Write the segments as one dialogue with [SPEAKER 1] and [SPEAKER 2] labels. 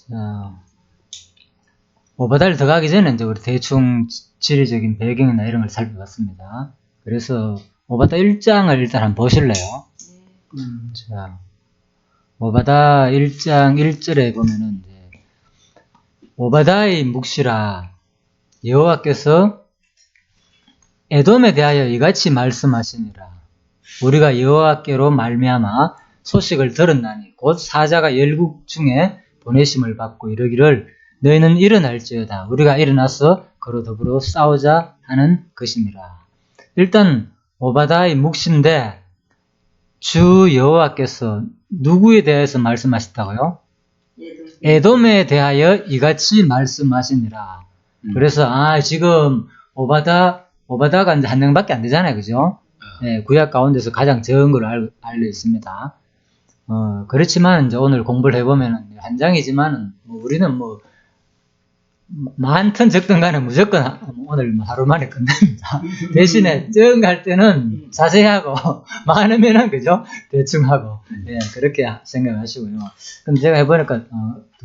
[SPEAKER 1] 자, 오바다를 더 가기 전에 이제 우리 대충 지리적인 배경이나 이런 걸 살펴봤습니다. 그래서 오바다 1장을 일단 한번 보실래요? 자, 오바다 1장 1절에 보면은 이제 오바다의 묵시라 여호와께서 에돔에 대하여 이같이 말씀하시니라. 우리가 여호와께로 말미암아 소식을 들었나니 곧 사자가 열국 중에 보내심을 받고 이르기를 너희는 일어날지어다. 우리가 일어나서 그로 더불어 싸우자 하는 것이니라. 일단 오바다의 묵시인데 주 여호와께서 누구에 대해서 말씀하셨다고요? 에돔에 대하여 이같이 말씀하시니라. 그래서 지금 오바다가 이제 한 명밖에 안 되잖아요, 그죠? 네, 구약 가운데서 가장 적은 걸로 알려 있습니다. 그렇지만 이제 오늘 공부를 해보면은 한 장이지만은 우리는 많든 적든 간에 무조건 오늘 하루 만에 끝납니다. 대신에 적은 갈 때는 자세히 하고 많으면은 그죠? 대충 하고 그렇게 생각하시고요. 근데 제가 해보니까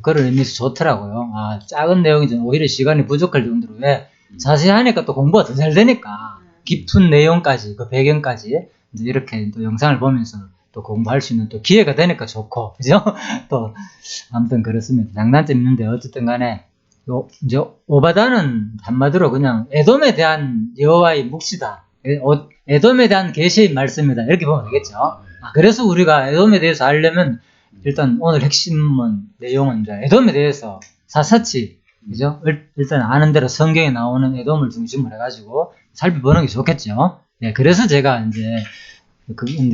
[SPEAKER 1] 그런 의미에서 좋더라고요. 작은 내용이 좀 오히려 시간이 부족할 정도로 왜 자세히 하니까 또 공부가 더 잘 되니까 깊은 내용까지 그 배경까지 이제 이렇게 또 영상을 보면서 또 공부할 수 있는 또 기회가 되니까 좋고 그죠? 또 아무튼 그렇습니다. 장단점 있는데 어쨌든 간에 이제 오바다는 한마디로 그냥 에돔에 대한 여호와의 묵시다. 에돔에 대한 계시의 말씀이다. 이렇게 보면 되겠죠. 그래서 우리가 에돔에 대해서 알려면 일단 오늘 핵심은 내용은 이제 에돔에 대해서 사사치 그죠? 일단 아는 대로 성경에 나오는 에돔을 중심으로 해가지고 살펴보는 게 좋겠죠. 네, 그래서 제가 이제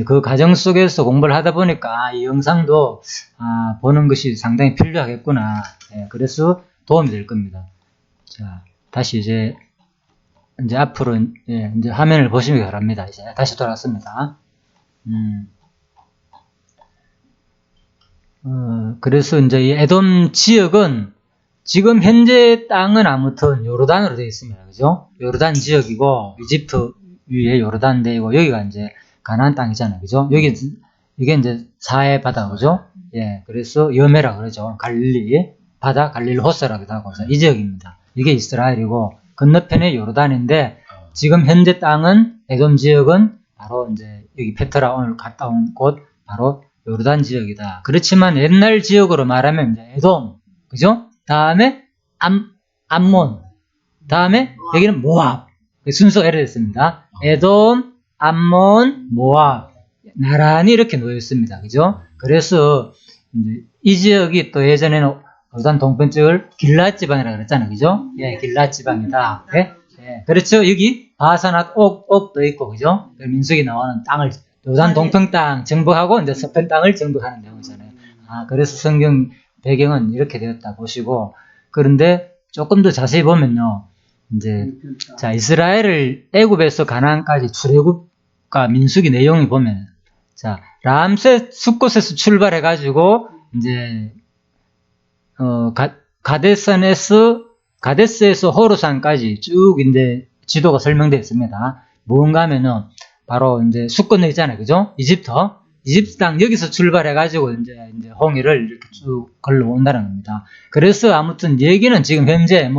[SPEAKER 1] 그 과정 속에서 공부를 하다 보니까 이 영상도 보는 것이 상당히 필요하겠구나. 네, 그래서 도움이 될 겁니다. 자, 다시 이제 앞으로 이제 화면을 보시기 바랍니다. 이제 다시 돌아왔습니다. 그래서 이제 이 에돔 지역은 지금 현재 땅은 아무튼 요르단으로 되어 있습니다. 그죠? 요르단 지역이고 이집트 위에 요르단 대이고 여기가 이제 가나안 땅이잖아요. 그죠? 이게 이제 사해 바다 그죠? 예. 그래서 여메라 그러죠. 갈릴리 바다 갈릴리 호세라기도 하고 이 지역입니다. 이게 이스라엘이고 건너편에 요르단인데 지금 현재 땅은 에돔 지역은 바로 이제 여기 페트라 오늘 갔다 온 곳 바로 요르단 지역이다. 그렇지만 옛날 지역으로 말하면 이제 에돔 그죠? 다음에 암몬 다음에 여기는 모압 순서가 이렇게 됐습니다. 에돔, 암몬, 모압 나란히 이렇게 놓여 있습니다. 그죠? 그래서 이제 이 지역이 또 예전에는 요단 동편쪽을 길랏 지방이라고 그랬잖아요. 그죠? 예, 길랏 지방이다. 네? 예, 그렇죠. 여기 바산앗 옥도 있고 그죠? 민수기 나오는 땅을 요단 동편 땅 정복하고 이제 서편 땅을 정복하는 내용이잖아요. 그래서 성경 배경은 이렇게 되었다 보시고 그런데 조금 더 자세히 보면요. 이제 자 이스라엘을 애굽에서 가나안까지 출애굽과 민수기 내용이 보면 자 람셋 숫곳에서 출발해 가지고 이제 가데스에서 호르산까지 쭉 이제 지도가 설명되어 있습니다. 뭔가 하면은 바로 이제 숫곳 있잖아요. 그죠? 이집트 땅 여기서 출발해 가지고 이제 홍해를 이렇게 쭉 걸러온다는 겁니다. 그래서 아무튼 얘기는 지금 현재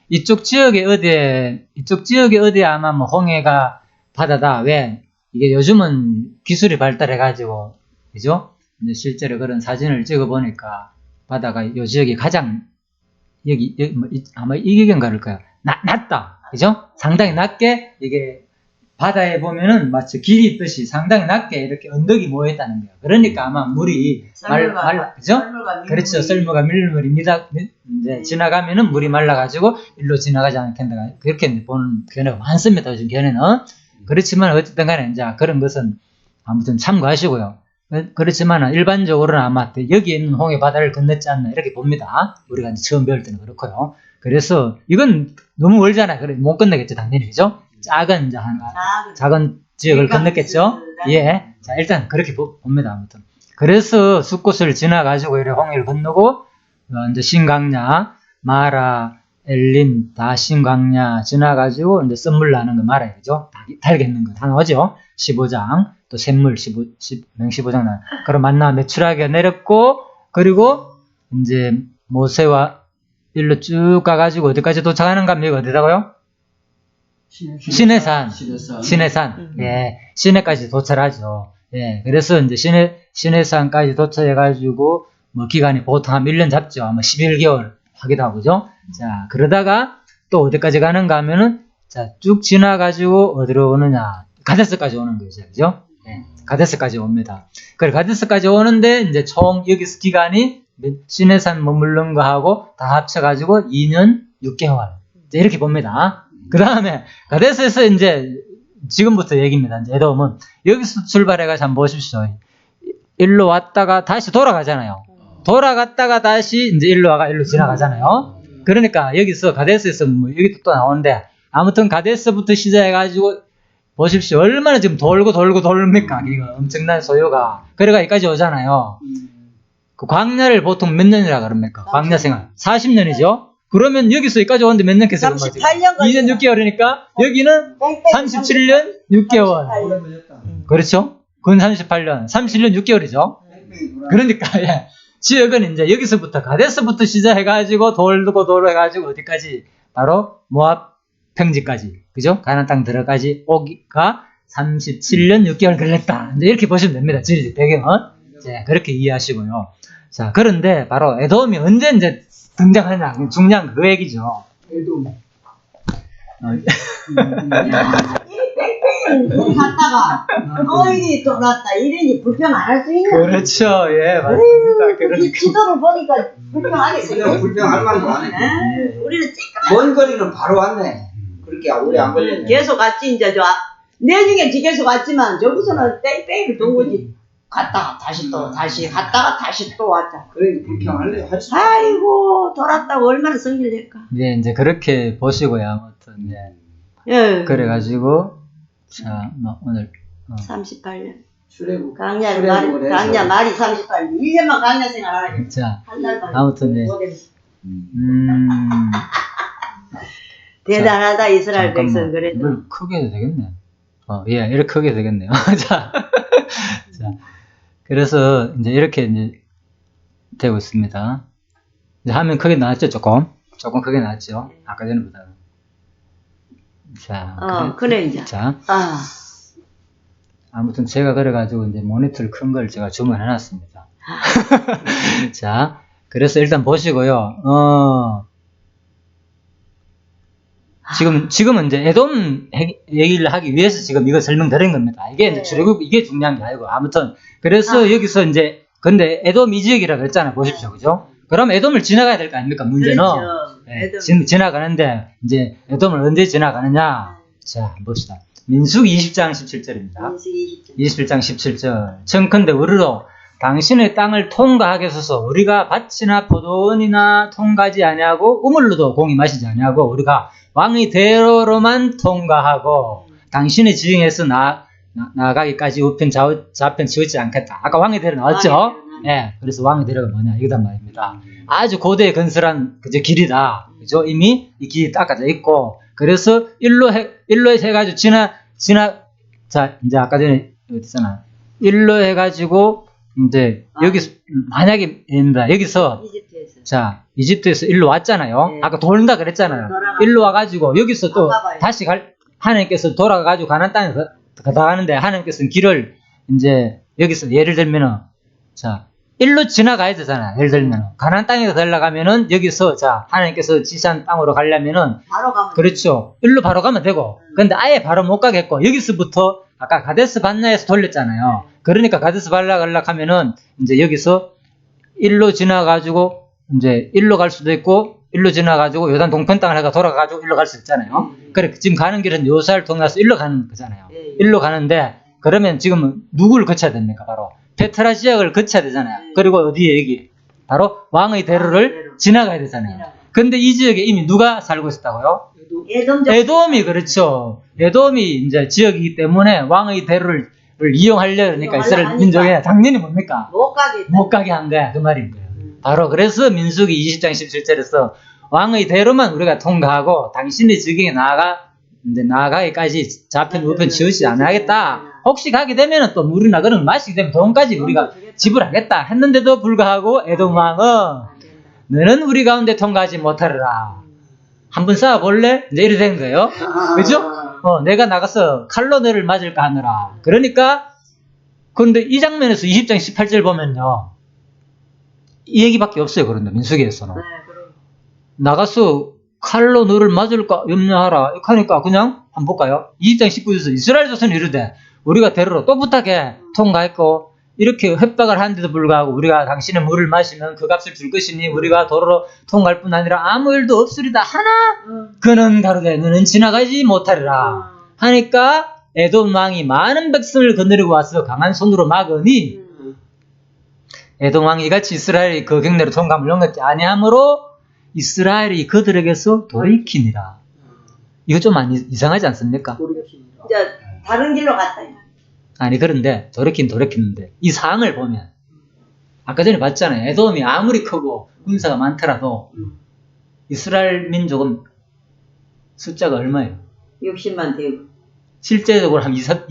[SPEAKER 1] 이쪽 지역에 어디에 아마 홍해가 바다다. 왜? 이게 요즘은 기술이 발달해 가지고 그죠? 이제 실제로 그런 사진을 찍어 보니까 바다가 요 지역이 가장 아마 이기경 가를 거예요. 낮다. 그죠? 상당히 낮게 이게 바다에 보면은 마치 길이 있듯이 상당히 낮게 이렇게 언덕이 모여있다는 거예요. 그러니까 아마 물이 그죠? 그렇죠. 썰물과 밀물입니다. 이제 지나가면은 물이 말라가지고 일로 지나가지 않겠다. 그렇게 보는 견해가 많습니다. 요즘 견해는. 그렇지만 어쨌든 간에 이제 그런 것은 아무튼 참고하시고요. 그렇지만 일반적으로는 아마 여기에 있는 홍해 바다를 건넜지 않나 이렇게 봅니다. 우리가 이제 처음 배울 때는 그렇고요. 그래서 이건 너무 멀잖아요. 그래 못 건너겠죠. 당연히. 그죠? 작은 지역을 건넜겠죠? 예. 자, 일단 그렇게 봅니다. 아무튼. 그래서 숫곳을 지나가지고 이렇게 홍해를 건너고, 이제 신광야, 마라, 엘림, 다 신광야 지나가지고, 이제 썸물 나는 거 말아요. 그죠? 달겠는 거 다 나오죠? 15장, 또 샘물 15장 나. 그럼 만나 매출하게 내렸고, 그리고 이제 모세와 일로 쭉 가가지고 어디까지 도착하는가 하면 여기 어디다고요? 시내산. 시내산. 예. 시내까지 도착하죠. 예. 그래서 이제 시내산까지 도착해가지고 뭐 기간이 보통 한 1년 잡죠. 아마 11개월 하기도 하고, 그죠? 자, 그러다가 또 어디까지 가는가 하면은 자, 쭉 지나가지고 어디로 오느냐. 가데스까지 오는 거죠. 그죠? 예. 가데스까지 옵니다. 그래, 가데스까지 오는데 이제 총 여기서 기간이 시내산 머무른 거하고 다 합쳐가지고 2년 6개월. 이렇게 봅니다. 그 다음에 가데스에서 이제 지금부터 얘기입니다. 이제 에돔은 여기서 출발해가지고 한번 보십시오. 일로 왔다가 다시 돌아가잖아요. 돌아갔다가 다시 이제 일로 와가 일로 지나가잖아요. 그러니까 여기서 가데스에서 뭐 여기 또 나오는데 아무튼 가데스부터 시작해가지고 보십시오. 얼마나 지금 돌고 돌립니까? 이거 엄청난 소요가. 그래가 여기까지 오잖아요. 그 광야를 보통 몇 년이라 그럽니까? 광야 생활. 40년이죠? 그러면 여기서 여기까지 오는데 몇 년겠어요?
[SPEAKER 2] 38년
[SPEAKER 1] 2년 6개월이니까 여기는 37년 6개월. 그렇죠? 그건 38년. 37년 6개월이죠? 그러니까, 예. 지역은 이제 여기서부터, 가데스부터 시작해가지고 돌고 해가지고 어디까지? 바로 모압 평지까지. 그죠? 가나안 땅 들어가지 오기가 37년 6개월 걸렸다. 이제 이렇게 보시면 됩니다. 지리적 배경은. 네, 그렇게 이해하시고요. 자, 그런데 바로 에돔이 언제 이제 등장하느냐. 중요한 그 얘기죠.
[SPEAKER 2] 에돔. 우리 갔다가 어이 돌았다 이러니 불평 안 할 수 있나?
[SPEAKER 1] 그렇죠. 예, 맞습니다. 그러니까.
[SPEAKER 2] 지도를 보니까 불평하겠어요.
[SPEAKER 3] 불평할 말도 안 해.
[SPEAKER 2] 우리는
[SPEAKER 3] 먼 거리는 바로 왔네. 그렇게 오래 안 걸렸네.
[SPEAKER 2] 계속 갔지 이제 내중에 계속 갔지만 저기서는 뺑뺑이를 돈 거지. 갔다가 다시 또 다시 갔다가 다시 또 왔다.
[SPEAKER 3] 그래 불평할래?
[SPEAKER 2] 아이고 돌았다고 얼마나 성질낼까.
[SPEAKER 1] 예, 이제 그렇게 보시고요. 아무튼 예.
[SPEAKER 2] 예.
[SPEAKER 1] 그래가지고 자, 뭐 오늘
[SPEAKER 2] 38년.
[SPEAKER 3] 출애굽.
[SPEAKER 2] 강야 말이 38년. 1년만 강야 생활하라.
[SPEAKER 1] 자,
[SPEAKER 2] 한 달만.
[SPEAKER 1] 아무튼 예.
[SPEAKER 2] 대단하다 이스라엘
[SPEAKER 1] 잠깐만,
[SPEAKER 2] 백성 그래도.
[SPEAKER 1] 이걸 크게 해도 되겠네. 예, 이렇게 크게 되겠네요. 자, 그래서 이제 이렇게 이제 되고 있습니다. 이제 화면 크게 나왔죠, 조금 크게 나왔죠. 아까 전에보다. 자,
[SPEAKER 2] 그래 이제.
[SPEAKER 1] 자, 아무튼 제가 그래가지고 이제 모니터를 큰 걸 제가 주문해놨습니다. 자, 그래서 일단 보시고요. 지금은 이제 에돔 얘기를 하기 위해서 지금 이거 설명드린 겁니다. 이게 이제 출애굽 이게 중요한 게 아니고 아무튼 그래서 여기서 이제 근데 에돔 이 지역이라 그랬잖아요. 보십시오, 그죠? 그럼 에돔을 지나가야 될 거 아닙니까? 문제는
[SPEAKER 2] 그렇죠.
[SPEAKER 1] 예, 지나가는데 이제 에돔을 언제 지나가느냐? 자, 봅시다. 민수기 20장 17절입니다. 27장 17절. 청컨대 우리로 당신의 땅을 통과하겠소서. 우리가 밭이나 포도원이나 통과하지 아니하고 우물로도 공이 마시지 아니하고 우리가 왕의 대로로만 통과하고 당신의 지형에서 나가기까지 우편 좌편 치우지 않겠다. 아까 왕의 대로 나왔죠? 예. 그래서 왕의 대로가 뭐냐 이거단 말입니다. 아주 고대 건설한 그저 길이다. 그죠? 이미 이 길이 닦아져 있고 그래서 일로 해가지고 자 이제 아까 전에 어디잖아. 일로 해가지고 이제 여기서 만약에 여기서 자 이집트에서 일로 왔잖아요.
[SPEAKER 2] 네.
[SPEAKER 1] 아까 돌다 그랬잖아요. 일로 와가지고 여기서 또 다시 하나님께서 돌아가가지고 가나안 땅에 가는데 하나님께서는 길을 이제 여기서 예를 들면은 자 일로 지나가야 되잖아요. 예를 들면은 가나안 땅에 들어가면은 여기서 자 하나님께서 지시한 땅으로 가려면은
[SPEAKER 2] 바로 가면
[SPEAKER 1] 그렇죠. 일로 바로 가면 되고 근데 아예 바로 못 가겠고 여기서부터 아까 가데스 반야에서 돌렸잖아요. 그러니까 가데스 반야 가려고 하면은 이제 여기서 일로 지나가지고 이제 일로 갈 수도 있고 일로 지나가지고 요단 동편 땅을 해가 돌아가가지고 일로 갈 수 있잖아요. 그래 지금 가는 길은 요사를 통해서 일로 가는 거잖아요. 일로 가는데 그러면 지금 누구를 거쳐야 됩니까? 바로 페트라 지역을 거쳐야 되잖아요. 그리고 어디에 여기 바로 왕의 대로를 지나가야 되잖아요. 근데 이 지역에 이미 누가 살고 있었다고요? 에돔이 그렇죠. 에돔이 이제 지역이기 때문에 왕의 대로를 이용하려 그러니까 이스라엘 민족에 당연히 뭡니까? 못 가게 한 거야. 그 말인 거예요. 바로 그래서 민수기 20장 17절에서 왕의 대로만 우리가 통과하고 당신의 지경에 나아가기까지 좌편 우편 치우지 않아야겠다. 혹시 가게 되면 또 물이나 그런 걸 마시게 되면 돈까지 우리가 지불하겠다 했는데도 불구하고 에돔 왕은 너는 우리 가운데 통과하지 못하리라. 한번 싸워볼래? 이제 이래 된 거예요. 그죠? 내가 나가서 칼로 너를 맞을까 하느라. 그러니까, 그런데 이 장면에서 20장 18절 보면요. 이 얘기밖에 없어요. 그런데 민수기에서는. 나가서 칼로 너를 맞을까 염려하라. 하니까 그냥 한번 볼까요? 20장 19절에서 이스라엘 자손이 이르되 우리가 데리러 또 부탁해 통과했고 이렇게 협박을 하는데도 불구하고 우리가 당신의 물을 마시면 그 값을 줄 것이니 우리가 도로로 통과할 뿐 아니라 아무 일도 없으리다 하나 그는 가로되 너는 지나가지 못하리라 하니까 에돔 왕이 많은 백성을 거느리고 와서 강한 손으로 막으니 에돔 왕이 같이 이스라엘이 그 경내로 통과함을 용납지 아니하므로 이스라엘이 그들에게서 돌이키니라. 이거 좀 많이 이상하지 않습니까?
[SPEAKER 2] 이제 다른 길로 갔다.
[SPEAKER 1] 아니 그런데 돌이키는데 이 상황을 보면 아까 전에 봤잖아요. 에돔이 아무리 크고 군사가 많더라도 이스라엘 민족은 숫자가 얼마예요?
[SPEAKER 2] 60만 되고
[SPEAKER 1] 실제적으로 한 200만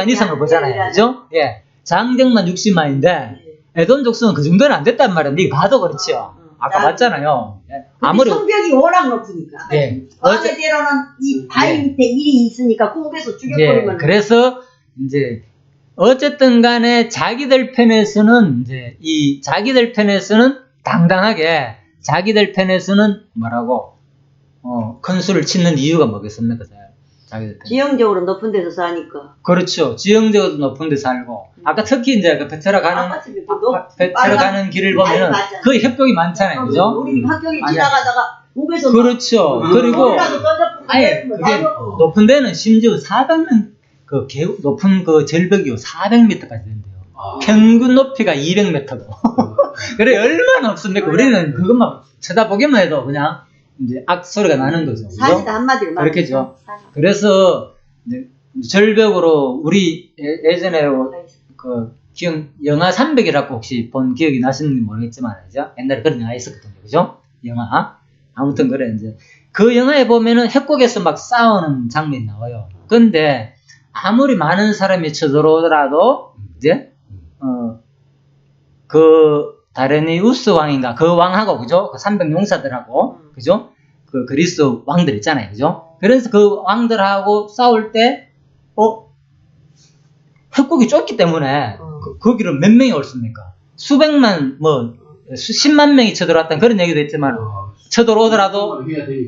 [SPEAKER 1] 이상을 보잖아요. 그죠? 예. 장정만 60만인데 에돔 족속은 그 정도는 안 됐단 말이에요. 네 봐도 그렇지요. 아까 봤잖아요.
[SPEAKER 2] 아무리 성벽이 워낙 높으니까.
[SPEAKER 1] 예.
[SPEAKER 2] 어제대로는 이 바위 밑에 일이 있으니까 궁에서 죽여버리면.
[SPEAKER 1] 예. 그래서 이제 어쨌든 간에 자기들 편에서는 이제 이 자기들 편에서는 당당하게 자기들 편에서는 뭐라고 큰 수를 치는 이유가 뭐겠습니까? 자기들 편.
[SPEAKER 2] 지형적으로 높은 데서 사니까.
[SPEAKER 1] 그렇죠. 지형적으로 높은 데 살고 아까 특히 이제 그 베테라 가는 길을 보면은 거의 협곡이 많잖아요. 그죠?
[SPEAKER 2] 우리 학교에 지나가다가 목에서
[SPEAKER 1] 그렇죠. 그리고 아예 그게 높은 데는 심지어 400m 높은 그 절벽이요 400m까지 된대요. 평균 높이가 200m고. 그래 얼마나 없습니까? 우리는 그것만 쳐다보기만 해도 그냥 이제 악 소리가 나는 거죠.
[SPEAKER 2] 사실 한마디로 말하면
[SPEAKER 1] 그렇겠죠. 그래서 이제 절벽으로 우리 예전에 그 영화 300이라고 혹시 본 기억이 나시는지 모르겠지만 그죠? 옛날에 그런 영화 있었거든요. 그죠? 영화 아무튼 그래 이제 그 영화에 보면은 협곡에서 막 싸우는 장면이 나와요. 근데 아무리 많은 사람이 쳐들어오더라도 이제 그 다레니우스 왕인가 그 왕하고 그죠? 그 300용사들하고 그죠? 그 그리스 왕들 있잖아요. 그죠? 그래서 그 왕들하고 싸울 때 협곡이 좁기 때문에 거기를 몇 명이 옳습니까? 수백만 수십만 명이 쳐들어왔다는 그런 얘기도 있지만 쳐들어오더라도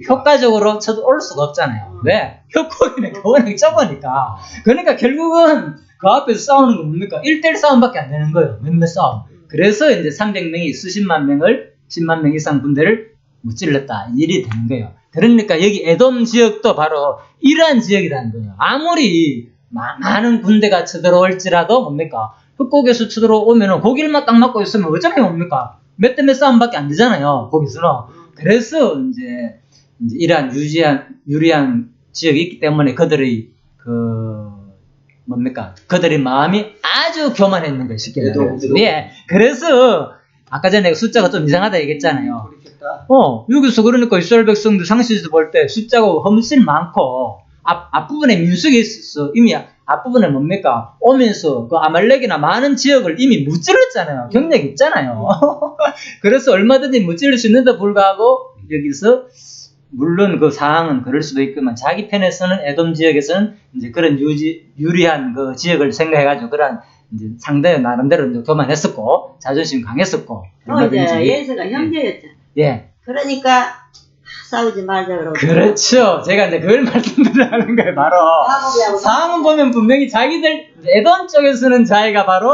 [SPEAKER 1] 효과적으로 쳐들어올 수가 없잖아요. 왜? 협곡이는 워낙 좁으니까. 그러니까 결국은 그 앞에서 싸우는 건 뭡니까? 1대1 싸움밖에 안 되는 거예요. 몇몇 싸움. 그래서 이제 300명이 수십만 명을 10만 명 이상 군대를 무찔렀다. 일이 되는 거예요. 그러니까 여기 에돔 지역도 바로 이러한 지역이라는 거예요. 아무리 많은 군대가 쳐들어올지라도 뭡니까? 협곡에서 쳐들어오면은 고길만 딱 막고 있으면 어차피 뭡니까? 몇 대 몇 싸움밖에 안 되잖아요. 거기서는. 그래서 이제 이러한 유리한 지역이 있기 때문에 그들의 그들의 마음이 아주 교만했는 거예요. 쉽게 말해서. 예. 그래서 아까 전에 숫자가 좀 이상하다 얘기했잖아요. 여기서 그러니까 이스라엘 백성들 상시에서 볼 때 숫자가 훨씬 많고 앞부분에 민수기 있었어. 이미 앞부분에 뭡니까? 오면서 그 아말렉이나 많은 지역을 이미 무찔렀잖아요. 경력이 있잖아요. 그래서 얼마든지 무찔릴 수 있는데 불구하고 여기서 물론 그 상황은 그럴 수도 있지만 자기 편에서는 에돔 지역에서는 이제 그런 유리한 그 지역을 생각해가지고 그런 이제 상대의 나름대로 이제 교만했었고 자존심 강했었고.
[SPEAKER 2] 이제 예수가 형제였잖아.
[SPEAKER 1] 예.
[SPEAKER 2] 그러니까 싸우지 말자 그러고.
[SPEAKER 1] 그렇죠. 제가 이제 그걸 말씀드리려는 거예요. 바로 상황은 보면 분명히 자기들 에돔 쪽에서는 자기가 바로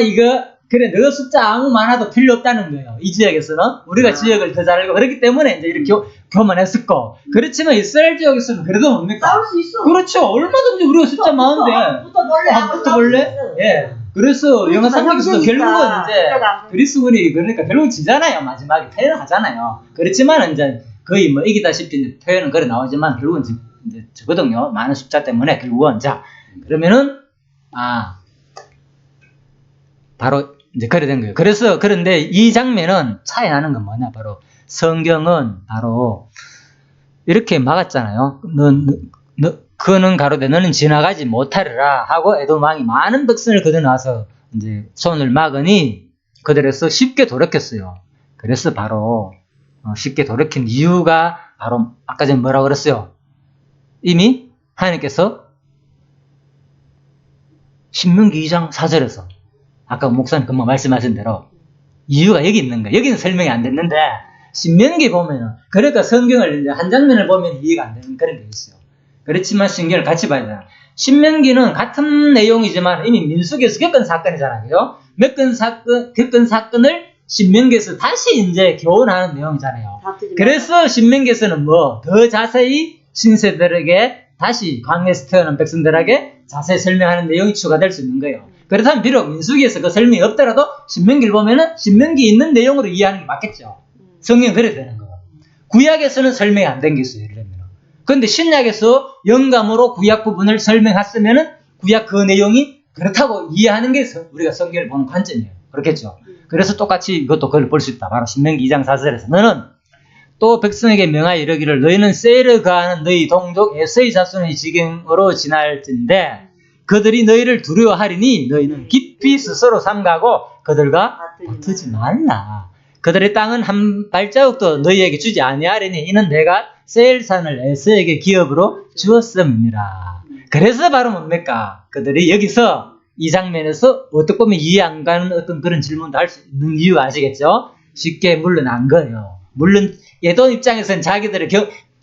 [SPEAKER 1] 이거 그래 너 숫자 아무 많아도 필요 없다는 거예요. 이 지역에서는 우리가 지역을 더 잘 알고 그렇기 때문에 이제 이렇게 교만했었고 그렇지만 이스라엘 지역에서는 그래도 뭡니까?
[SPEAKER 2] 싸울 수 있어.
[SPEAKER 1] 그렇죠. 얼마든지 우리가 숫자 많은데 붙어볼래? 예. 그래서 영화 300에서도 결국은 이제 그리스군이 그러니까 결국 지잖아요. 마지막에 패를 하잖아요. 그렇지만 이제 거의 뭐 이기다시피 표현은 그래 나오지만 결국은 이제 저거든요. 많은 숫자 때문에 결국은 자 그러면은 바로 이제 그래 된 거예요. 그래서 그런데 이 장면은 차이 나는 건 뭐냐 바로 성경은 바로 이렇게 막았잖아요. 그는 가로되 너는 지나가지 못하리라 하고 에돔 왕이 많은 백성을 거둬 놔서 이제 손을 막으니 그들에서 쉽게 돌이켰어요. 그래서 바로 쉽게 돌이킨 이유가 바로 아까 전에 뭐라고 그랬어요? 이미 하나님께서 신명기 2장 4절에서 아까 목사님 금방 말씀하신 대로 이유가 여기 있는 거예요. 여기는 설명이 안 됐는데 신명기 보면은 그러니까 성경을 이제 한 장면을 보면 이해가 안 되는 그런 게 있어요. 그렇지만 신경을 같이 봐야 돼요. 신명기는 같은 내용이지만 이미 민수기에서 겪은 사건이잖아요. 그죠? 겪은 사건을 신명기에서 다시 이제 교훈하는 내용이잖아요. 그래서 신명기에서는 뭐 더 자세히 신세들에게 다시 광야에서 태어난 백성들에게 자세히 설명하는 내용이 추가될 수 있는 거예요. 그렇다면 비록 민수기에서 그 설명이 없더라도 신명기를 보면은 신명기 있는 내용으로 이해하는 게 맞겠죠. 성경은 그래야 되는 거예요. 구약에서는 설명이 안 된 게 있어요. 예를 들면. 그런데 신약에서 영감으로 구약 부분을 설명했으면은 구약 그 내용이 그렇다고 이해하는 게 우리가 성경을 보는 관점이에요. 그렇겠죠. 그래서 똑같이 이것도 그걸 볼 수 있다. 바로 신명기 2장 4절에서 너는 또 백성에게 명하여 이르기를 너희는 세일을 거하는 너희 동족 에서의 자손의 지경으로 지날진데 그들이 너희를 두려워하리니 너희는 깊이 스스로 삼가고 그들과 다투지 말라. 그들의 땅은 한 발자국도 너희에게 주지 아니하리니 이는 내가 세일산을 에서에게 기업으로 주었음이니라. 그래서 바로 뭡니까? 그들이 여기서 이 장면에서 어떻게 보면 이해 안 가는 어떤 그런 질문도 할 수 있는 이유 아시겠죠? 쉽게 물러난 거예요. 물론 예돈 입장에서는 자기들이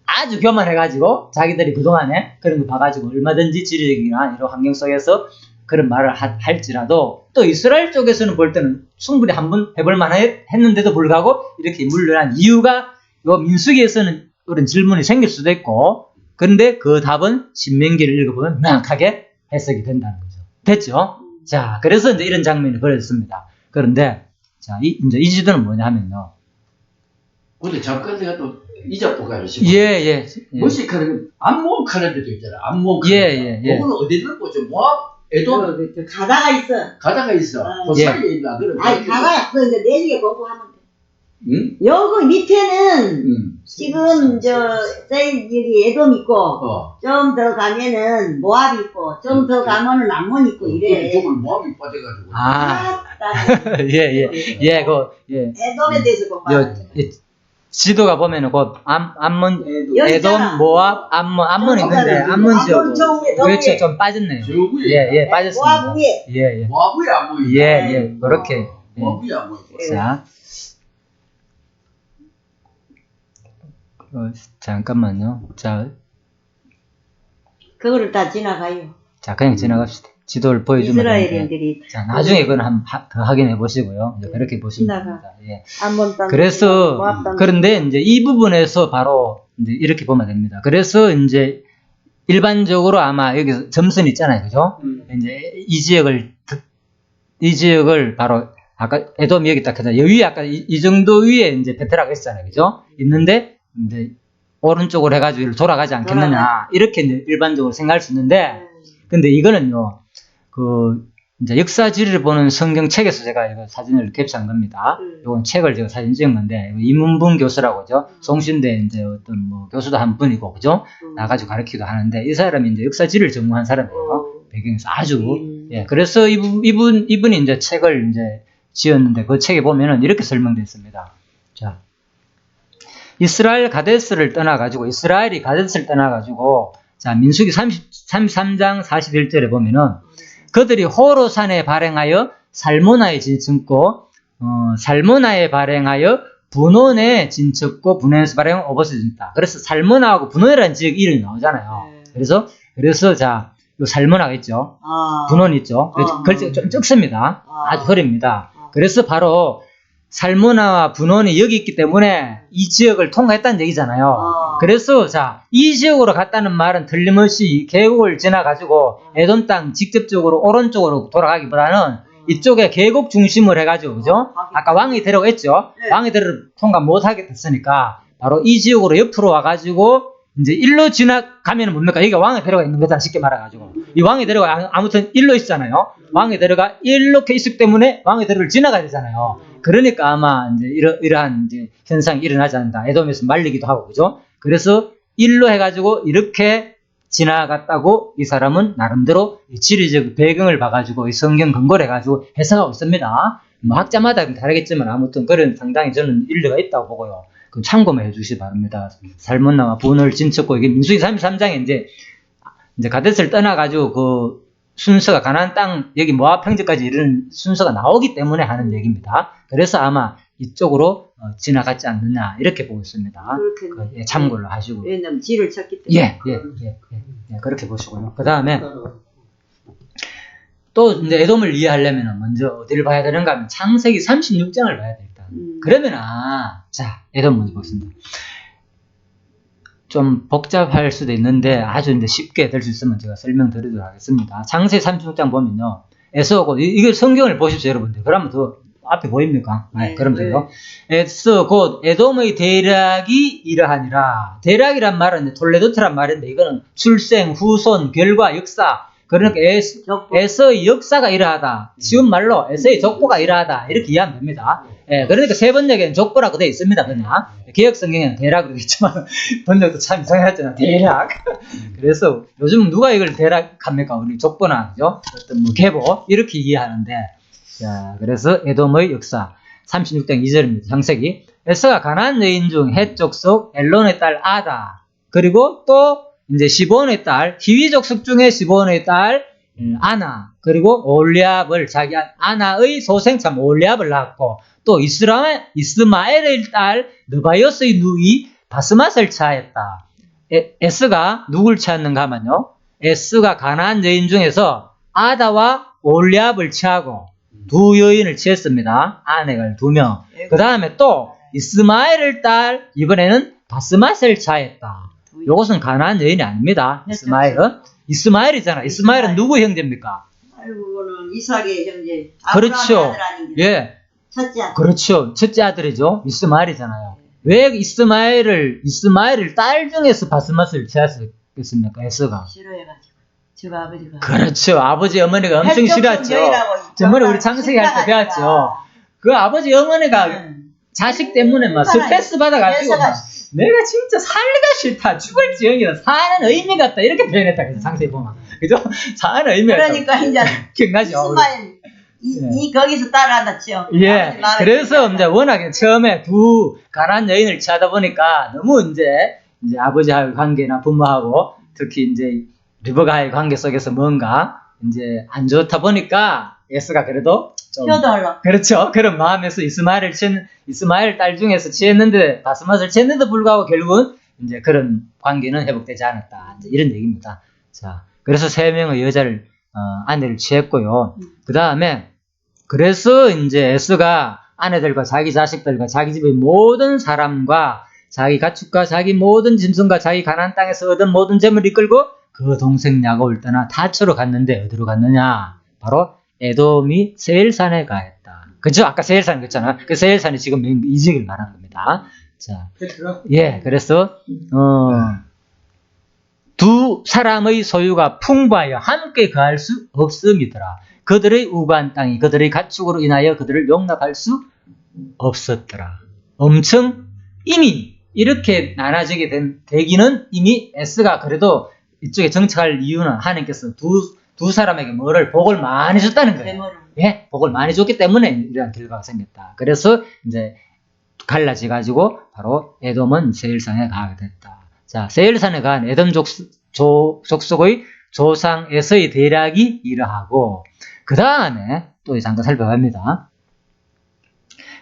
[SPEAKER 1] 아주 교만해가지고 자기들이 그동안에 그런 거 봐가지고 얼마든지 지리적이나 이런 환경 속에서 그런 말을 할지라도 또 이스라엘 쪽에서는 볼 때는 충분히 한번 해볼 만했는데도 불구하고 이렇게 물러난 이유가 요 민수기에서는 그런 질문이 생길 수도 있고 그런데 그 답은 신명기를 읽어보면 명확하게 해석이 된다는 거죠. 됐죠? 자, 그래서 이제 이런 장면이 벌어졌습니다. 그런데 자, 이제 이 지도는 뭐냐 하면요.
[SPEAKER 4] 근데 잠깐 내가 또 이자포가 있어.
[SPEAKER 1] 예.
[SPEAKER 4] 무식하는 안모음 카렌더도 있잖아. 안모음 카렌더.
[SPEAKER 1] 예.
[SPEAKER 4] 그거는 어디든 보죠. 모압 에돔
[SPEAKER 2] 가다가 있어.
[SPEAKER 4] 가다가 있어. 그
[SPEAKER 1] 예.
[SPEAKER 4] 사이에 있나 그런.
[SPEAKER 2] 아니 가다가 그 이제 내리게 공부하면 돼.
[SPEAKER 4] 응?
[SPEAKER 2] 여기 밑에는 지금 여기 에돔 있고 좀 더 가면은 모압 있고 좀 더 가면은 암몬 있고 이래.
[SPEAKER 4] 쪽을 모압이 빠져가지고.
[SPEAKER 2] 에돔에 대해서 공부하는 거야.
[SPEAKER 1] 지도가 보면은 그 암몬,
[SPEAKER 2] 여기
[SPEAKER 1] 에돔,
[SPEAKER 2] 있잖아.
[SPEAKER 1] 모압, 암몬 있는데 암몬 지역
[SPEAKER 2] 암몬 저 위에, 저
[SPEAKER 1] 그렇죠.
[SPEAKER 2] 위에.
[SPEAKER 1] 좀 빠졌네요.
[SPEAKER 4] 저 위에.
[SPEAKER 1] 예, 빠졌습니다.
[SPEAKER 2] 모압 위에.
[SPEAKER 1] 예.
[SPEAKER 4] 모압이 안 보이네.
[SPEAKER 1] 예, 그렇게. 예.
[SPEAKER 4] 모압이 안 보이네.
[SPEAKER 1] 자, 잠깐만요. 자,
[SPEAKER 2] 그거를 다 지나가요.
[SPEAKER 1] 그냥 지나갑시다. 지도를 보여주면 되는데.
[SPEAKER 2] 이스라엘인들이
[SPEAKER 1] 자, 나중에 그건 더 확인해 보시고요. 이제 그렇게 보시면
[SPEAKER 2] 지나가.
[SPEAKER 1] 됩니다. 예.
[SPEAKER 2] 암몬 땅.
[SPEAKER 1] 그래서,
[SPEAKER 2] 모압 땅.
[SPEAKER 1] 그런데 이제 이 부분에서 바로 이제 이렇게 보면 됩니다. 그래서 이제 일반적으로 아마 여기서 점선 있잖아요. 그죠? 이제 이 지역을 바로 아까 에돔이 여기 딱 해서 여기 아까 이 정도 위에 이제 베테라가 있잖아요. 그죠? 있는데 이제 오른쪽으로 해가지고 이렇게 돌아가지 않겠느냐. 이렇게 이제 일반적으로 생각할 수 있는데 근데 이거는요. 이제 역사지리를 보는 성경책에서 제가 이거 사진을 캡처한 겁니다. 이건 책을 제가 사진 찍은 건데, 이문분 교수라고죠. 송신대 이제 어떤 뭐 교수도 한 분이고, 그죠? 나가지고 가르치기도 하는데, 이 사람이 이제 역사지리를 전공한 사람이에요. 배경에서 아주. 예. 그래서 이분이 이제 책을 이제 지었는데, 그 책에 보면은 이렇게 설명되어 있습니다. 자. 이스라엘이 가데스를 떠나가지고, 자, 민수기 33장 41절에 보면은, 그들이 호로산에 발행하여 살모나에 진쳤고 살모나에 발행하여 분원에 진쳤고 분원에서 발행한 오버스에 진쳤다. 그래서 살모나하고 분원이라는 지역 이름이 나오잖아요. 그래서 자, 요 살모나가 있죠. 분원 있죠. 글씨가 좀 적습니다. 아주 흐립니다. 그래서 바로 살모나와 분원이 여기 있기 때문에 이 지역을 통과했다는 얘기잖아요. 그래서 자, 이 지역으로 갔다는 말은 틀림없이 계곡을 지나가지고 에돔 땅 직접적으로 오른쪽으로 돌아가기보다는 이쪽에 계곡 중심을 해가지고, 그죠? 아까 왕이 데려갔죠? 왕이 통과 못하게 됐으니까 바로 이 지역으로 옆으로 와가지고 이제 일로 지나가면 뭡니까? 여기가 왕이 데려가 있는 거잖아, 쉽게 말해가지고. 이 왕이 데려가 아무튼 일로 있잖아요. 왕이 데려가 이렇게 있기 때문에 왕이 데려를 지나가야 되잖아요. 그러니까 아마 이제 이러한 이제 현상이 일어나지 않는다. 에돔에서 말리기도 하고, 그죠? 그래서 일로 해가지고 이렇게 지나갔다고 이 사람은 나름대로 지리적 배경을 봐가지고 이 성경 근거를 해가지고 해석하고 있습니다. 뭐 학자마다 다르겠지만 아무튼 그런 상당히 저는 일리가 있다고 보고요. 그 참고만 해주시기 바랍니다. 살문나와 분을 진척고 이게 민수기 33장에 이제 가데스를 떠나가지고 그 순서가 가나안 땅 여기 모압 평지까지 이르는 순서가 나오기 때문에 하는 얘기입니다. 그래서 아마 이쪽으로 지나갔지 않느냐 이렇게 보고 있습니다. 예, 참고를 하시고.
[SPEAKER 2] 왜냐면 지를 쳤기 때문에.
[SPEAKER 1] 예, 그렇게 보시고요. 그 다음에 또 이제 에돔을 이해하려면 먼저 어디를 봐야 되는가 하면 창세기 36장을 봐야 됩니다. 그러면 자 에돔 먼저 보겠습니다. 좀 복잡할 수도 있는데 아주 이제 쉽게 될 수 있으면 제가 설명드리도록 하겠습니다. 창세기 36장 보면요. 에서고 이걸 성경을 보십시오 여러분들. 그러면 더 앞에 보입니까? 네, 그럼 돼요. 에서 곧 에돔의 대략이 이러하니라. 대략이란 말은 톨레도트란 말인데 이거는 출생, 후손, 결과, 역사. 그러니까 에서의 역사가 이러하다. 쉬운 말로 에서의 족보가 이러하다. 이렇게 이해하면 됩니다. 예, 그러니까 세 번역에는 족보라고 되어 있습니다. 그냥 개혁 성경에는 대략으로 되어 있지만 번역도 참 이상하잖아. 대략. 그래서 요즘 누가 이걸 대략합니까? 우리 족보나 그죠? 어떤 뭐 계보 이렇게 이해하는데 자, 그래서 에돔의 역사 36장 2절입니다. 창세기 에서가 가나안 여인 중 헷 족속 엘론의 딸 아다 그리고 또 이제 시본의 딸 히위 족속 중에 시본의 딸 아나 그리고 올리압을 자기 아나의 소생참 올리압을 낳았고 또 이스마엘의 딸 느바이오스의 누이 바스맛을 취하였다. 에스가 누굴 취했는가 하면요. 에스가 가나안 여인 중에서 아다와 올리압을 취하고 두 여인을 취했습니다. 아내가 2명. 그 다음에 또 이스마엘의 딸 이번에는 바스맛을 취하였다. 이것은 가나안 여인이 아닙니다. 이스마엘이잖아. 이스마엘은 누구 형제입니까?
[SPEAKER 2] 아이고는 이삭의 형제.
[SPEAKER 1] 그렇죠. 예.
[SPEAKER 2] 첫째 아들.
[SPEAKER 1] 그렇죠. 첫째 아들이죠. 이스마엘이잖아요. 왜 이스마엘을 딸 중에서 바스맛을 취했겠습니까? 에서가.
[SPEAKER 2] 싫어해가지고. 저가 아버지가.
[SPEAKER 1] 그렇죠. 아버지 어머니가 엄청 싫어했죠. 저번에 우리 창세기 할 때 배웠죠. 그 아버지 어머니가 자식 때문에 막 스트레스 받아가지고 내가 진짜 살기가 싫다. 죽을 지경이다. 사는 의미가 없다. 이렇게 표현했다. 그래서 창세기 보면. 그죠? 사는 의미가 없다.
[SPEAKER 2] 그러니까 이제
[SPEAKER 1] 기억나죠?
[SPEAKER 2] 이 거기서 따라한다치요.
[SPEAKER 1] 예. 그래서 이제 워낙에 처음에 두 가난한 여인을 취하다 보니까 너무 이제 아버지하고 관계나 부모하고 특히 이제 리버가의 관계 속에서 뭔가 이제 안 좋다 보니까 에스가 그래도 좀 그렇죠. 그런 마음에서 이스마엘 딸 중에서 취했는데 바스맛을 취했는데 불구하고 결국은 이제 그런 관계는 회복되지 않았다. 이제 이런 얘기입니다. 자, 그래서 3명의 여자를 아내를 취했고요. 그 다음에 그래서 이제 에스가 아내들과 자기 자식들과 자기 집의 모든 사람과 자기 가축과 자기 모든 짐승과 자기 가나안 땅에서 얻은 모든 재물을 이끌고 그 동생 야곱을 떠나 타초로 갔는데 어디로 갔느냐? 바로 에돔이 세일산에 가했다. 그죠? 아까 세일산 그랬잖아. 그 세일산이 지금 이직을 말하는 겁니다. 자, 예, 그래서 두 사람의 소유가 풍부하여 함께 거할 수 없음이더라. 그들의 우고한 땅이 그들의 가축으로 인하여 그들을 용납할 수 없었더라. 엄청 이미 이렇게 나눠지게 된 계기는 이미 에스가 그래도 이쪽에 정착할 이유는 하나님께서 두 사람에게 뭐를 복을 많이 줬다는 거예요. 예, 복을 많이 줬기 때문에 이러한 결과가 생겼다. 그래서 이제 갈라져 가지고 바로 에돔은 세일산에 가게 됐다. 자, 세일산에 간 에돔 족속의 조상 에서의 대략이 이러하고 그 다음에 또 잠깐 살펴봅니다.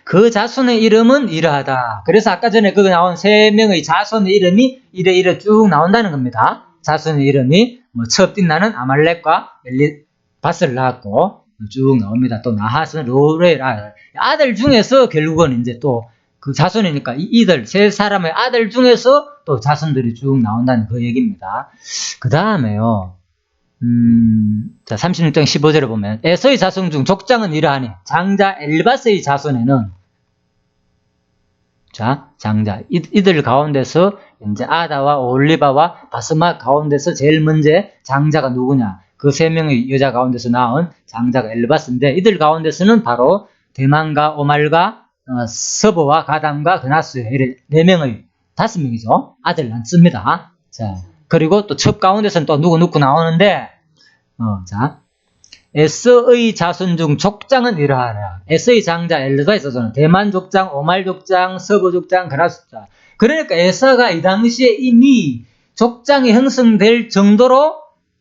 [SPEAKER 1] 그 자손의 이름은 이러하다. 그래서 아까 전에 거기 나온 3명의 자손의 이름이 이래 쭉 나온다는 겁니다. 자손의 이름이 첫 빛나는 아말렉과 엘리바스를 낳았고 쭉 나옵니다. 또 나하스, 로레라 아들 중에서 결국은 이제 또 그 자손이니까 이들 세 사람의 아들 중에서 또 자손들이 쭉 나온다는 그 얘기입니다. 그 다음에요. 자 36장 15절에 보면 에서의 자손 중 족장은 이러하니 장자 엘리바스의 자손에는 자 장자 이들 가운데서 이제 아다와 올리바와 바스맛 가운데서 제일 먼저 장자가 누구냐? 그 3명의 여자 가운데서 낳은 장자가 엘리바스인데 이들 가운데서는 바로 대만과 오말과 서보와 가담과 그나스 4명의 5명이죠. 아들 낳습니다. 자 그리고 또 첩 가운데서는 또 누구 넣고 나오는데 자 에서의 자손 중 족장은 이러하라. 에서의 장자 엘르가 있어서는 대만 족장, 오말 족장, 서부 족장, 그라스자. 그러니까 에서가 이 당시에 이미 족장이 형성될 정도로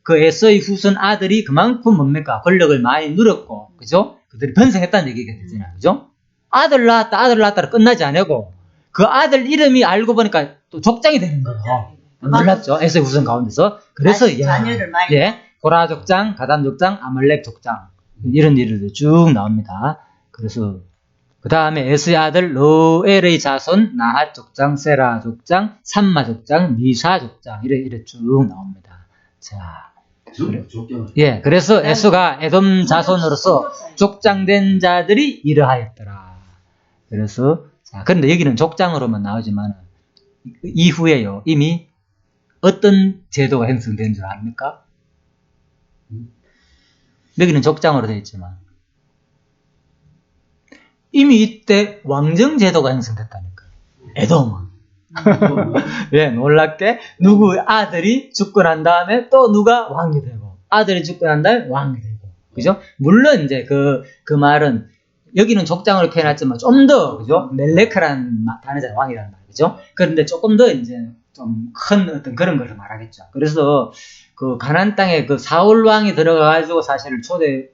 [SPEAKER 1] 그 에서의 후손 아들이 그만큼 뭡니까? 권력을 많이 누렸고, 그죠? 그들이 번성했다는 얘기가 되잖아요. 그죠? 아들 낳았다로 끝나지 않고, 그 아들 이름이 알고 보니까 또 족장이 되는 거예요. 몰랐죠? 에서의 후손 가운데서. 그래서,
[SPEAKER 2] 자녀를 많이.
[SPEAKER 1] 예. 고라 족장, 가담 족장, 아말렉 족장. 이런 일들도 쭉 나옵니다. 그래서, 그 다음에 에스의 아들 로엘의 자손, 나핫 족장, 세라 족장, 삼마 족장, 미사 족장. 이래 쭉 나옵니다. 자. 예, 그래서 에스가 에돔 자손으로서 족장된 자들이 이러하였더라. 그래서, 자, 근데 여기는 족장으로만 나오지만, 이후에요, 이미 어떤 제도가 형성된 줄 압니까? 여기는 족장으로 되어 있지만, 이미 이때 왕정 제도가 형성됐다니까요. 에돔은. 예, 놀랍게 누구 아들이 죽고 난 다음에 또 누가 왕이 되고, 아들이 죽고 난 다음에 왕이 되고, 그죠? 물론 이제 그 말은 여기는 족장으로 표현했지만 좀 더, 그죠? 멜레크라는 단어잖아요, 왕이라는 말, 그죠? 그런데 조금 더 이제 좀 큰 어떤 그런 걸 말하겠죠. 그래서 그 가나안 땅에 그 사울 왕이 들어가가지고 사실 초대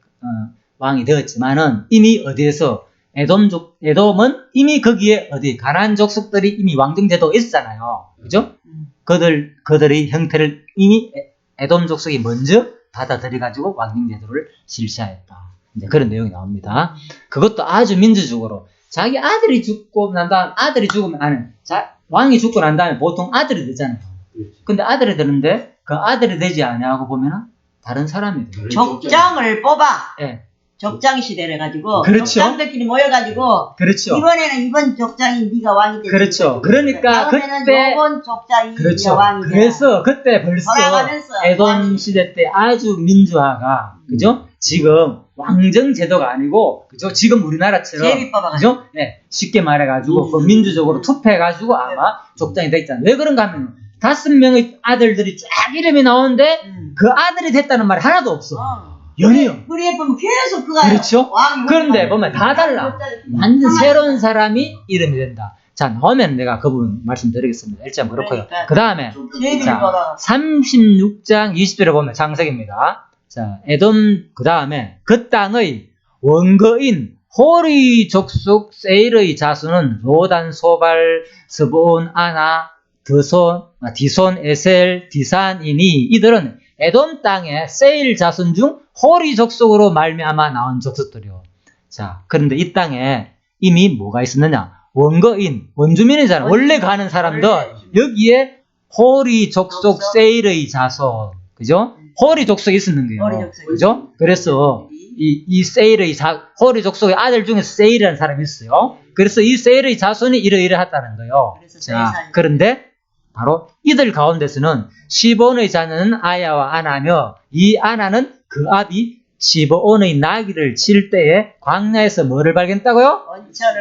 [SPEAKER 1] 왕이 되었지만은 이미 어디에서 에돔은 이미 거기에 가나안 족속들이 이미 왕정제도가 있었잖아요. 그죠? 그들의 형태를 이미 에돔 족속이 먼저 받아들여가지고 왕정제도를 실시하였다. 이제 그런 내용이 나옵니다. 그것도 아주 민주적으로. 자기 아들이 죽고 난 다음, 아들이 죽으면, 왕이 죽고 난 다음에 보통 아들이 되잖아요. 근데 아들이 되는데, 그 아들이 되지 않냐고 보면은, 다른 사람이 돼요.
[SPEAKER 2] 족장을 뽑아.
[SPEAKER 1] 예.
[SPEAKER 2] 족장 시대를 해가지고.
[SPEAKER 1] 그렇죠.
[SPEAKER 2] 족장들끼리 모여가지고.
[SPEAKER 1] 그렇죠.
[SPEAKER 2] 이번에는 이번 족장이 네가 왕이 되지.
[SPEAKER 1] 그렇죠. 그러니까
[SPEAKER 2] 그때. 이번 족장이
[SPEAKER 1] 그렇죠.
[SPEAKER 2] 네가 왕이 되지.
[SPEAKER 1] 그래서 그때 벌써 에돔 시대 때 아주 민주화가, 그죠? 지금 왕정 제도가 아니고, 그죠? 지금 우리나라처럼, 그죠? 네, 쉽게 말해가지고 그 민주적으로 투표해가지고 아마 족장이 됐잖아요. 왜 그런가 하면 5명의 아들들이 쫙 이름이 나오는데 그 아들이 됐다는 말이 하나도 없어. 연이요.
[SPEAKER 2] 그래 보면 계속 그가.
[SPEAKER 1] 그렇죠. 그런데 보면 다 달라. 완전 새로운 사람이 이름이 된다. 자, 나오면 내가 그 부분 말씀드리겠습니다. 일단 그렇고요. 그 다음에, 자, 36장 20절에 보면 장색입니다. 자, 에돔, 그 다음에, 그 땅의 원거인, 호리 족속 세일의 자손은 로단, 소발, 스본, 아나, 디손, 에셀, 디산이니, 이들은 에돔 땅의 세일 자손 중 호리 족속으로 말미암아 나온 족속들이요. 자, 그런데 이 땅에 이미 뭐가 있었느냐? 원거인, 원주민이잖아. 원래 가는 사람들, 여기에 호리 족속 세일의 자손, 그죠? 호리 족속이 있었는 거예요. 그죠? 그래서 이 세일의 호리 족속의 아들 중에 세일이라는 사람이 있어요. 그래서 이 세일의 자손이 이러이러했다는 거예요. 자, 그런데 바로 이들 가운데서는 시본의 자녀는 아야와 아나며, 이 아나는 그 아비 시본의 나귀를 칠 때에 광야에서 뭐를 발견했다고요?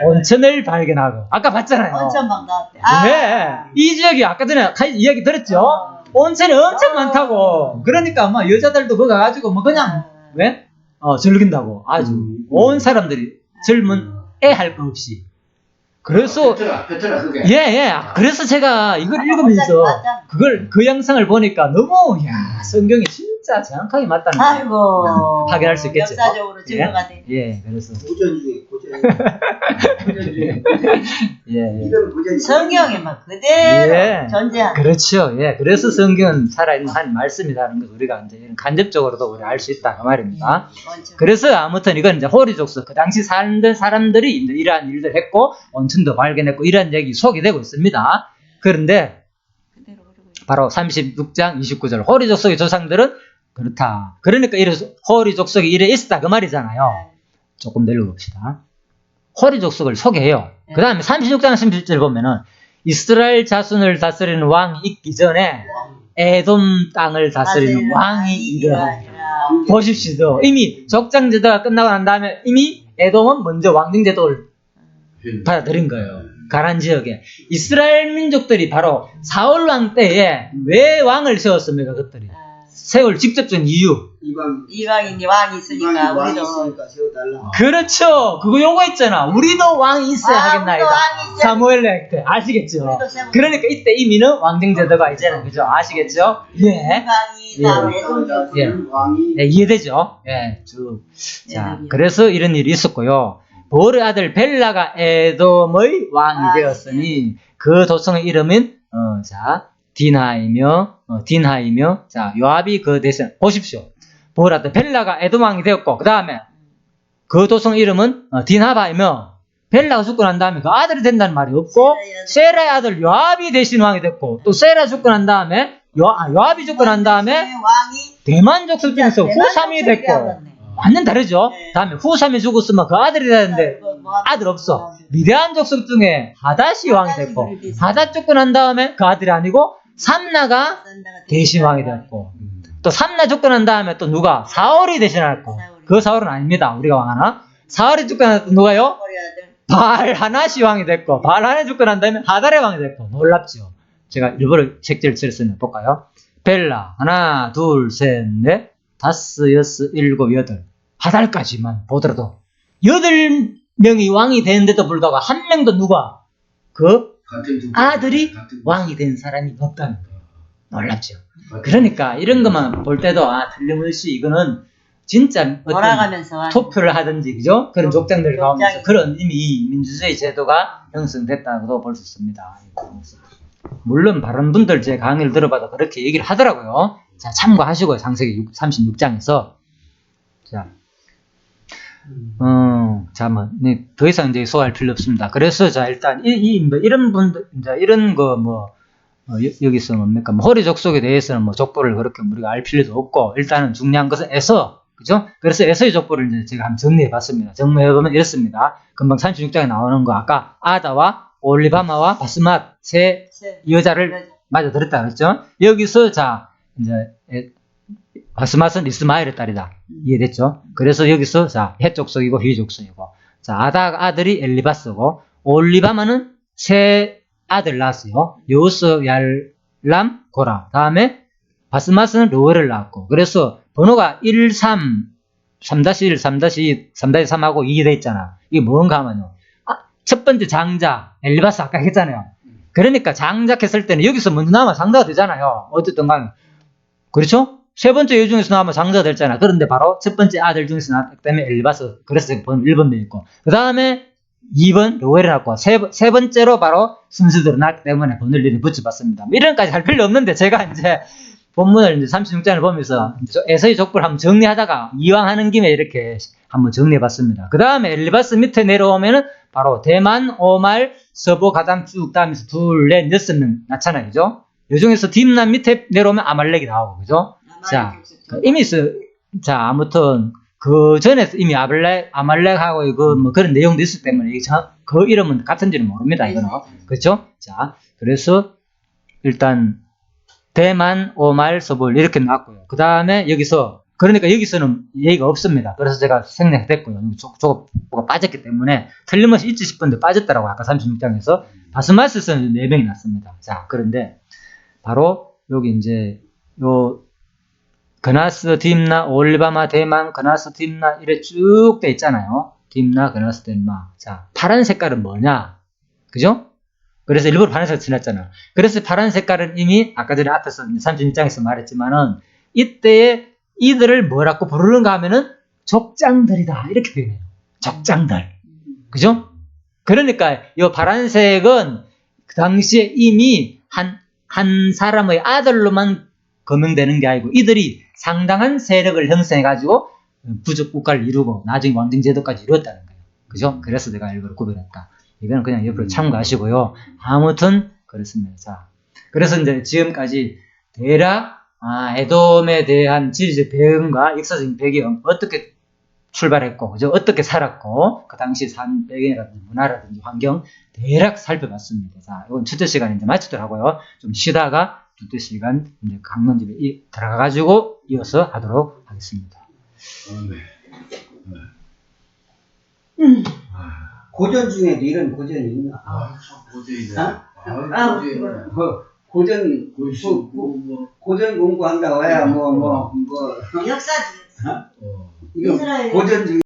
[SPEAKER 1] 온천을 발견하고. 아까 봤잖아요.
[SPEAKER 2] 온천 반가웠대.
[SPEAKER 1] 네. 이 지역이 아까 전에 이야기 들었죠? 온천이 엄청 많다고. 그러니까 뭐 여자들도 거기 가가지고 뭐 그냥 왜? 즐긴다고. 아주 온 사람들이 젊은 애 할 거 없이. 그래서 예. 그래서 제가 이걸 읽으면서 그 영상을 보니까 너무 성경이 진짜 정확하게 맞다는 걸 확인할 수 있겠죠.
[SPEAKER 2] 역사적으로 증거가 돼.
[SPEAKER 1] 예, 그래서
[SPEAKER 3] 고전 중에
[SPEAKER 1] 예.
[SPEAKER 2] 성경에 막 그대로 존재하는.
[SPEAKER 1] 그렇죠. 예. 그래서 성경은 살아있는 한 말씀이라는 것을 우리가 이제 간접적으로도 우리 알 수 있다 그 말입니다. 그래서 아무튼 이건 이제 호리 족속 그 당시 살던 사람들이 이제 이러한 일들 했고 온천도 발견했고 이런 얘기 소개되고 있습니다. 그런데 바로 36장 29절 호리 족속의 조상들은 그렇다. 그러니까 호리 족속이 이래 있었다 그 말이잖아요. 조금 내려봅시다. 호리 족속을 소개해요. 그 다음에 36장 37절 보면은 이스라엘 자손을 다스리는 왕이 있기 전에 에돔 땅을 다스리는 왕이 이러하니라. 보십시오. 이미 족장제도가 끝나고 난 다음에 이미 에돔은 먼저 왕정제도를 받아들인 거예요. 가나안 지역에. 이스라엘 민족들이 바로 사울 왕 때에 왜 왕을 세웠습니까? 그것들이. 세울 직접적인 이유.
[SPEAKER 2] 이방인이 왕이 있으니까
[SPEAKER 3] 왕이
[SPEAKER 2] 우리도
[SPEAKER 3] 있으니까 세워달라.
[SPEAKER 1] 그렇죠. 그거 요거 있잖아. 우리도 왕이 있어야 하겠나이다.
[SPEAKER 2] 우리도 왕이 있어야
[SPEAKER 1] 사무엘 때 아시겠죠?
[SPEAKER 2] 우리도 세워.
[SPEAKER 1] 그러니까 이때 이미는 왕정제도가 이제는 그죠? 아시겠죠? 예.
[SPEAKER 2] 이방이 다
[SPEAKER 1] 예.
[SPEAKER 2] 애동이었어요.
[SPEAKER 3] 왕이
[SPEAKER 1] 네, 이해되죠? 예. 자,
[SPEAKER 2] 예.
[SPEAKER 1] 그래서 이런 일이 있었고요. 보르의 아들 벨라가 에돔의 왕이 되었으니 그 도성의 이름은 딘하이며 자, 요압이 그 대신 보십시오. 보르의 아들 벨라가 에돔 왕이 되었고 그 다음에 그 도성 이름은 딘하바이며 벨라가 죽고 난 다음에 그 아들이 된다는 말이 없고 세라의 아들 요압이 대신 왕이 됐고 또 세라 죽고 난 다음에 요압이 죽고 난 다음에
[SPEAKER 2] 왕이
[SPEAKER 1] 대만 족속 중에서 후삼이 됐고 완전 다르죠.
[SPEAKER 2] 네.
[SPEAKER 1] 다음에 후삼이 죽었으면 그 아들이 되는데 아들 없어. 미대한 족속 중에 하닷이 왕이 됐고 하닷 죽고 난 다음에 그 아들이 아니고 삼나가 대신 왕이 됐고 또 삼나 죽고 난 다음에 또 누가 사울이 대신했고 그 사울은 아닙니다. 우리가 왕하나 사울이 죽고 난 다음에 누가요? 발하나시 왕이 됐고 발하나 죽고 난 다음에 하달의 왕이 됐고 놀랍죠. 제가 일부러 책제를 쓰였으면 볼까요? 벨라 하나 둘 셋 넷 다섯 여섯 일곱 여덟 하달까지만 보더라도 8명이 왕이 되는데도 불구하고 한 명도 누가 그 아들이 왕이 된 사람이 없다는 거예요. 놀랍죠. 그러니까 이런 것만 볼 때도 틀림없이 이거는 진짜 어떤
[SPEAKER 2] 돌아가면서
[SPEAKER 1] 투표를 하든지 그죠? 그런 족장들 가운데서 그런 이미 민주주의 제도가 형성됐다고도 볼 수 있습니다. 물론 다른 분들 제 강의를 들어봐도 그렇게 얘기를 하더라고요. 자, 참고하시고요. 창세기 36장에서 자, 더 이상 이제 소화할 필요 없습니다. 그래서 자, 일단 이런 분들 이제 이런 거 여기서 뭡니까? 호리 족속에 대해서는 족보를 그렇게 우리가 알 필요도 없고 일단은 중요한 것은 에서 그죠? 그래서 에서의 족보를 이제 제가 한번 정리해봤습니다. 정리해보면 이렇습니다. 금방 36장에 나오는 거 아까 아다와 올리바마와 바스맛 세 여자를 맞아 들었다 그랬죠? 여기서 자 이제 바스맛은 이스마엘의 딸이다. 이해됐죠? 그래서 여기서 자 헷족속이고 휘족속이고 자 아다 아들이 엘리바스고 올리바마는 세 아들 낳았어요. 요스 얄람 고라. 다음에 바스맛은 로엘을 낳았고 그래서 번호가 1, 3, 3-1, 3-2, 3-3하고 2게 돼 있잖아. 이게 뭔가 하면요. 첫 번째 장자 엘리바스 아까 했잖아요. 그러니까 장작했을 때는 여기서 먼저 나오면 장자가 되잖아요. 어쨌든 간에 그렇죠? 세 번째 여 중에서 나오면 장자가 되잖아. 그런데 바로 첫 번째 아들 중에서 나왔기 때문에 엘리바스 그래서 1번 돼 있고 그 다음에 2번 로엘이 나왔고 세 번째로 바로 순서대로 나왔기 때문에 번호를 이렇게 붙여봤습니다. 이런까지 할 필요 없는데 제가 이제 본문을 이제 36장을 보면서 에서의 족보를 한번 정리하다가 이왕 하는 김에 이렇게 한번 정리해봤습니다. 그 다음에 엘리바스 밑에 내려오면은 바로 대만, 오말, 서보, 가담 쭉 따면서 둘, 넷, 6명 낳잖아요. 그죠? 요 중에서 딥남 밑에 내려오면 아말렉이 나오고, 그죠? 자, 이미 자, 아무튼 그 전에 이미 아말렉하고 그런 내용도 있었기 때문에 그 이름은 같은지는 모릅니다. 이거는. 그렇죠? 자, 그래서 일단 대만, 오말, 서볼 이렇게 나왔고요. 그 다음에 그러니까 여기서는 얘기가 없습니다. 그래서 제가 생략됐고요. 저거가 빠졌기 때문에 틀림없이 있지 싶은데 빠졌더라고요. 아까 36장에서 바스마스에서는 4명이 났습니다. 자, 그런데 바로 여기 이제 그나스, 딥나, 올리바마, 대만, 그나스, 딥나 이래 쭉 돼 있잖아요. 딥나, 그나스, 딥나. 자, 파란 색깔은 뭐냐? 그죠? 그래서 일부러 파란색을 칠했잖아. 그래서 파란 색깔은 이미 아까 전에 앞에서 36장에서 말했지만은 이때에 이들을 뭐라고 부르는가 하면은 족장들이다. 이렇게 표현해요. 족장들. 그죠? 그러니까 이 파란색은 그 당시에 이미 한 사람의 아들로만 거명되는 게 아니고 이들이 상당한 세력을 형성해가지고 부족 국가를 이루고 나중에 왕정제도까지 이루었다는 거예요. 그죠? 그래서 내가 일부러 구별했다. 이거는 그냥 옆으로 참고하시고요. 아무튼 그렇습니다. 자, 그래서 이제 지금까지 대략 에돔에 대한 지리적 배경과 역사적인 배경 어떻게 출발했고, 그죠? 어떻게 살았고, 그 당시 산 배경이라든지 문화라든지 환경 대략 살펴봤습니다. 자, 이건 첫째 시간 이제 마치도록 하고요. 좀 쉬다가 둘째 시간 이제 강론집에 들어가가지고 이어서 하도록 하겠습니다.
[SPEAKER 3] 고전 중에도 이런 고전이 있나? 고전 공부한다고 해야 역사
[SPEAKER 4] 이거
[SPEAKER 2] 이스라엘
[SPEAKER 3] 고전주의